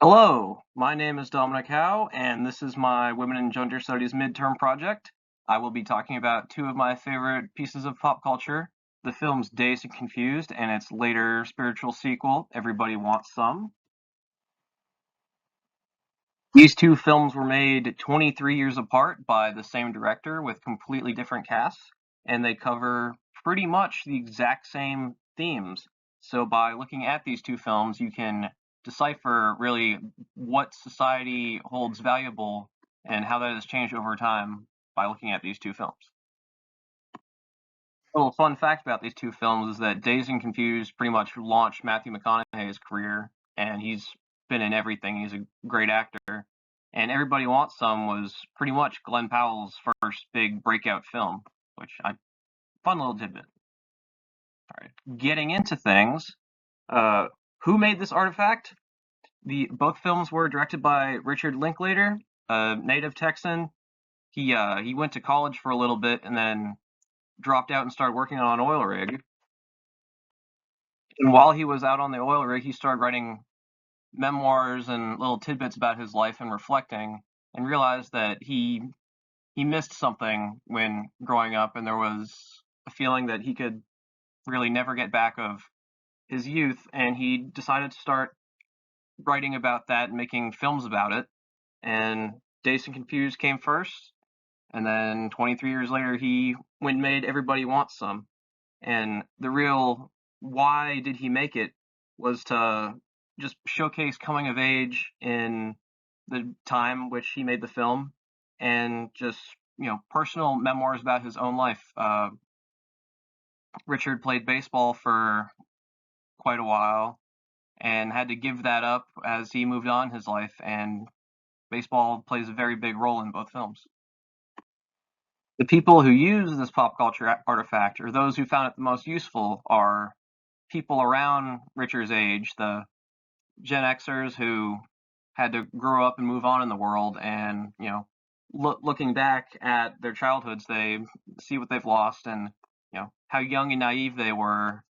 Hello, my name is Dominick Howe, and this is my Women and Gender Studies midterm project. I will be talking about two of my favorite pieces of pop culture, the films Dazed and Confused and its later spiritual sequel, Everybody Wants Some. These two films were made 23 years apart by the same director with completely different casts, and they cover pretty much the exact same themes. So by looking at these two films, you can decipher really what society holds valuable and how that has changed over time by looking at these two films. A little fun fact about these two films is that Dazed and Confused pretty much launched Matthew McConaughey's career, and he's been in everything. He's a great actor. And Everybody Wants Some was pretty much Glenn Powell's first big breakout film, which I fun little tidbit. All right, getting into things. Uh, who made this artifact? The both films were directed by Richard Linklater, a native Texan. He went to college for a little bit and then dropped out and started working on an oil rig. And while he was out on the oil rig, he started writing memoirs and little tidbits about his life and reflecting, and realized that he missed something when growing up, and there was a feeling that he could really never get back of his youth, and he decided to start writing about that and making films about it. And Dazed and Confused came first, and then 23 years later, he went and made Everybody Wants Some. And the real why did he make it was to just showcase coming of age in the time which he made the film, and just personal memoirs about his own life. Richard played baseball for quite a while and had to give that up as he moved on in his life, and baseball plays a very big role in both films. The people who use this pop culture artifact, or those who found it the most useful, are people around Richard's age, the Gen Xers who had to grow up and move on in the world, and looking back at their childhoods, they see what they've lost, and how young and naive they were,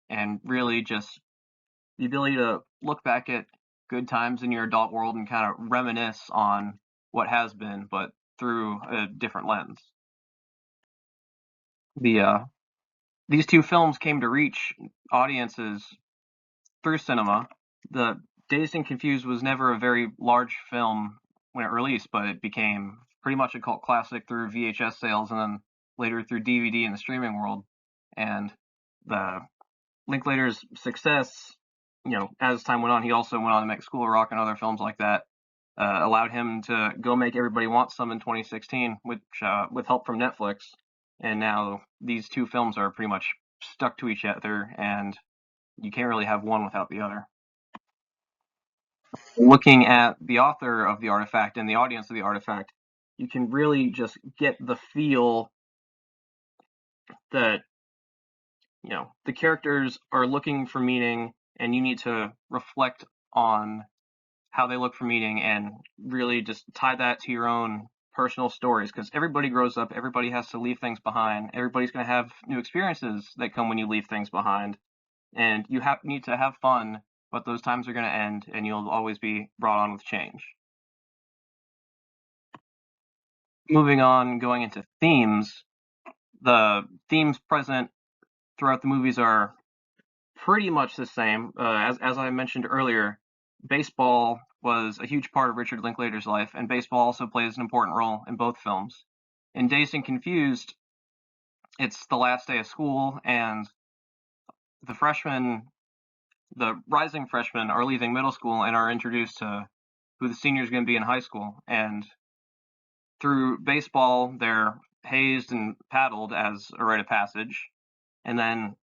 and really just the ability to look back at good times in your adult world and kind of reminisce on what has been, but through a different lens. These two films came to reach audiences through cinema. The Dazed and Confused was never a very large film when it released, but it became pretty much a cult classic through VHS sales and then later through DVD in the streaming world. And the Linklater's success, as time went on, he also went on to make School of Rock and other films like that. Allowed him to go make Everybody Wants Some in 2016, which with help from Netflix. And now these two films are pretty much stuck to each other, and you can't really have one without the other. Looking at the author of the artifact and the audience of the artifact, you can really just get the feel that the characters are looking for meaning, and you need to reflect on how they look for meaning and really just tie that to your own personal stories, because everybody grows up, everybody has to leave things behind, everybody's going to have new experiences that come when you leave things behind, and you need to have fun, but those times are going to end, and you'll always be brought on with change. Moving on, going into themes, the themes present throughout the movies are pretty much the same. As I mentioned earlier, baseball was a huge part of Richard Linklater's life, and baseball also plays an important role in both films. In Dazed and Confused, it's the last day of school, and the rising freshmen, are leaving middle school and are introduced to who the senior is going to be in high school. And through baseball, they're hazed and paddled as a rite of passage. And then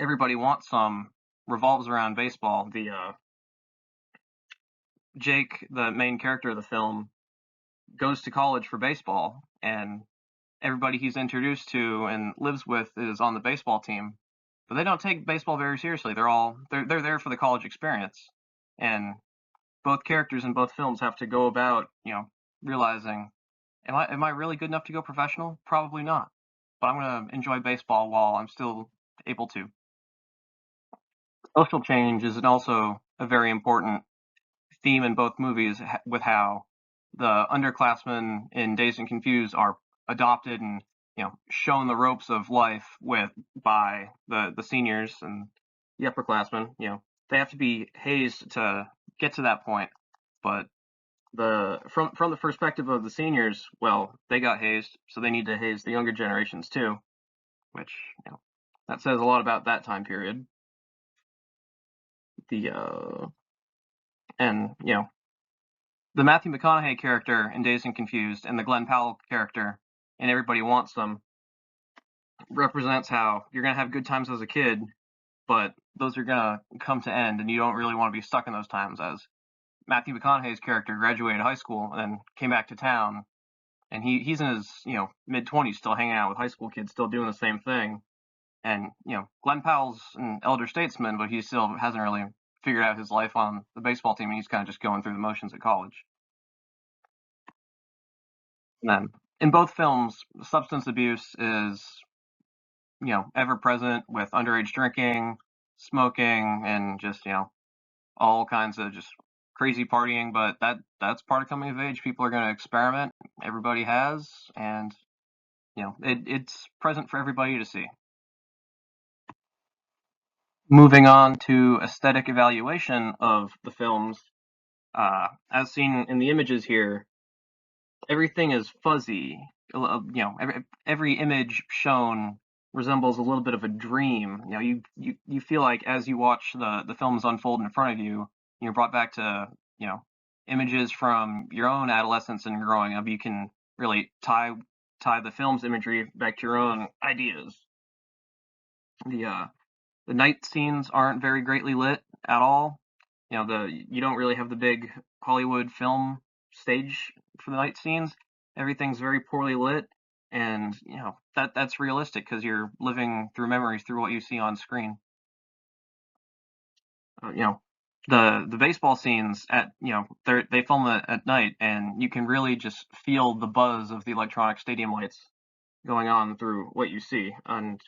Everybody Wants Some revolves around baseball. Jake, the main character of the film, goes to college for baseball, and everybody he's introduced to and lives with is on the baseball team. But they don't take baseball very seriously. They're there for the college experience. And both characters in both films have to go about, realizing, am I really good enough to go professional? Probably not. But I'm going to enjoy baseball while I'm still able to. Social change is also a very important theme in both movies with how the underclassmen in Dazed and Confused are adopted and shown the ropes of life by the seniors and the upperclassmen. They have to be hazed to get to that point, but from the perspective of the seniors, well, they got hazed, so they need to haze the younger generations too, which that says a lot about that time period. And the Matthew McConaughey character in Dazed and Confused and the Glenn Powell character in Everybody Wants Them represents how you're gonna have good times as a kid, but those are gonna come to end, and you don't really want to be stuck in those times. As Matthew McConaughey's character graduated high school and then came back to town, and he's in his mid-20s still hanging out with high school kids, still doing the same thing. And Glenn Powell's an elder statesman, but he still hasn't really figured out his life on the baseball team, and he's kind of just going through the motions at college. And then in both films, substance abuse is ever present with underage drinking, smoking, and just all kinds of just crazy partying. But that's part of coming of age. People are going to experiment. Everybody has, and it's present for everybody to see. Moving on to aesthetic evaluation of the films, as seen in the images here, everything is fuzzy. Every image shown resembles a little bit of a dream. You feel like as you watch the films unfold in front of you, you're brought back to images from your own adolescence and growing up. You can really tie the film's imagery back to your own ideas. The night scenes aren't very greatly lit at all. You don't really have the big Hollywood film stage for the night scenes. Everything's very poorly lit, and that's realistic because you're living through memories through what you see on screen. The baseball scenes they film at night, and you can really just feel the buzz of the electronic stadium lights going on through what you see. And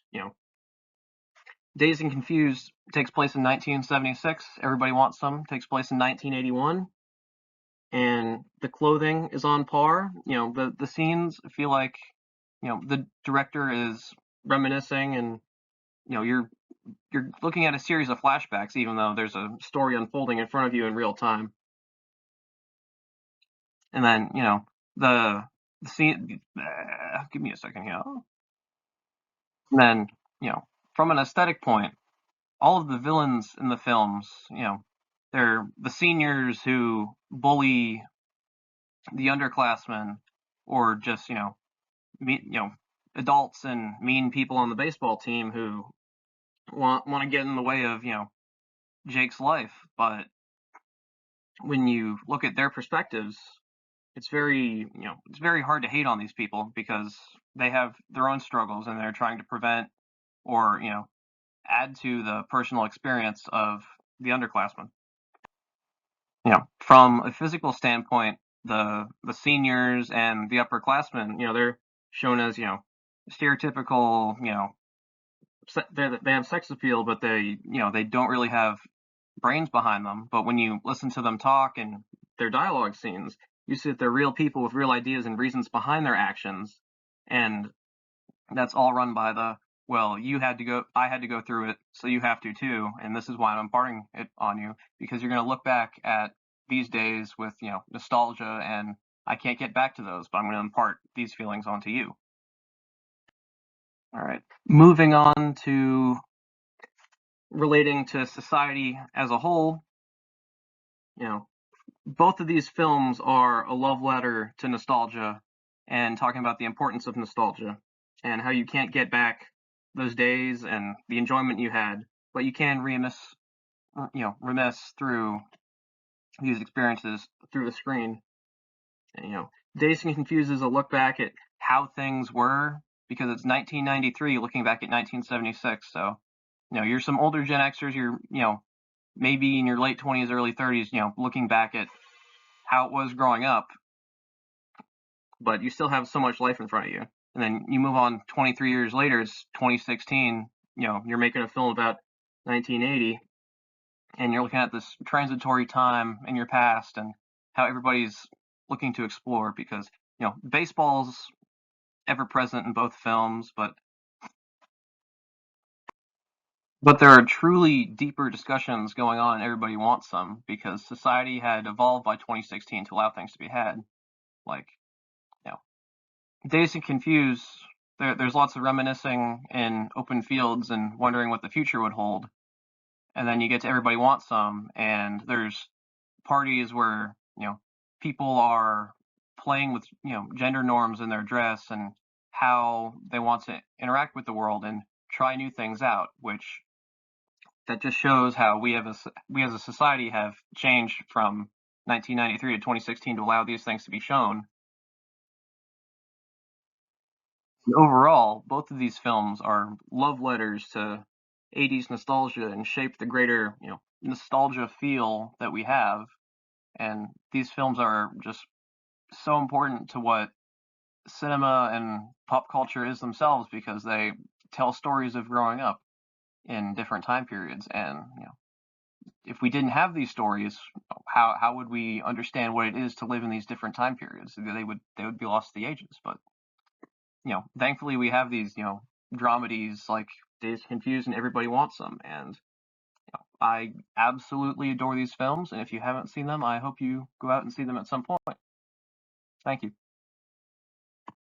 Dazed and Confused takes place in 1976. Everybody Wants Some takes place in 1981. And the clothing is on par. The scenes feel like, the director is reminiscing, and, you're looking at a series of flashbacks, even though there's a story unfolding in front of you in real time. And then, the scene, give me a second here. And then, from an aesthetic point, all of the villains in the films, they're the seniors who bully the underclassmen, or just adults and mean people on the baseball team who want to get in the way of Jake's life. But when you look at their perspectives, it's very hard to hate on these people because they have their own struggles and they're trying to prevent or add to the personal experience of the underclassmen. From a physical standpoint, the seniors and the upperclassmen, they're shown as stereotypical, they have sex appeal, but they don't really have brains behind them. But when you listen to them talk and their dialogue scenes, you see that they're real people with real ideas and reasons behind their actions, and that's all run by I had to go through it, so you have to too, and this is why I'm imparting it on you, because you're going to look back at these days with nostalgia, and I can't get back to those, but I'm going to impart these feelings onto you. All right, moving on to relating to society as a whole. Both of these films are a love letter to nostalgia and talking about the importance of nostalgia and how you can't get back those days and the enjoyment you had, but you can reminisce through these experiences through the screen. And, Dazed and Confused is a look back at how things were, because it's 1993 looking back at 1976. So, you're some older Gen Xers, you're, maybe in your late 20s, early 30s, looking back at how it was growing up, but you still have so much life in front of you. And then you move on 23 years later, it's 2016, you're making a film about 1980, and you're looking at this transitory time in your past and how everybody's looking to explore, because baseball's ever present in both films, but there are truly deeper discussions going on and everybody wants some, because society had evolved by 2016 to allow things to be had. Like, you know, Dazed and Confused, there's lots of reminiscing in open fields and wondering what the future would hold. And then you get to Everybody Wants Some, and there's parties where, people are playing with, gender norms in their dress and how they want to interact with the world and try new things out, which that just shows how we as a society have changed from 1993 to 2016 to allow these things to be shown. And overall, both of these films are love letters to 80s nostalgia and shape the greater, nostalgia feel that we have. And these films are just so important to what cinema and pop culture is themselves, because they tell stories of growing up in different time periods. And if we didn't have these stories, how would we understand what it is to live in these different time periods? They would be lost to the ages. But thankfully we have these dramedies like Dazed, Confused, and Everybody Wants Some, and I absolutely adore these films. And if you haven't seen them, I hope you go out and see them at some point. Thank you.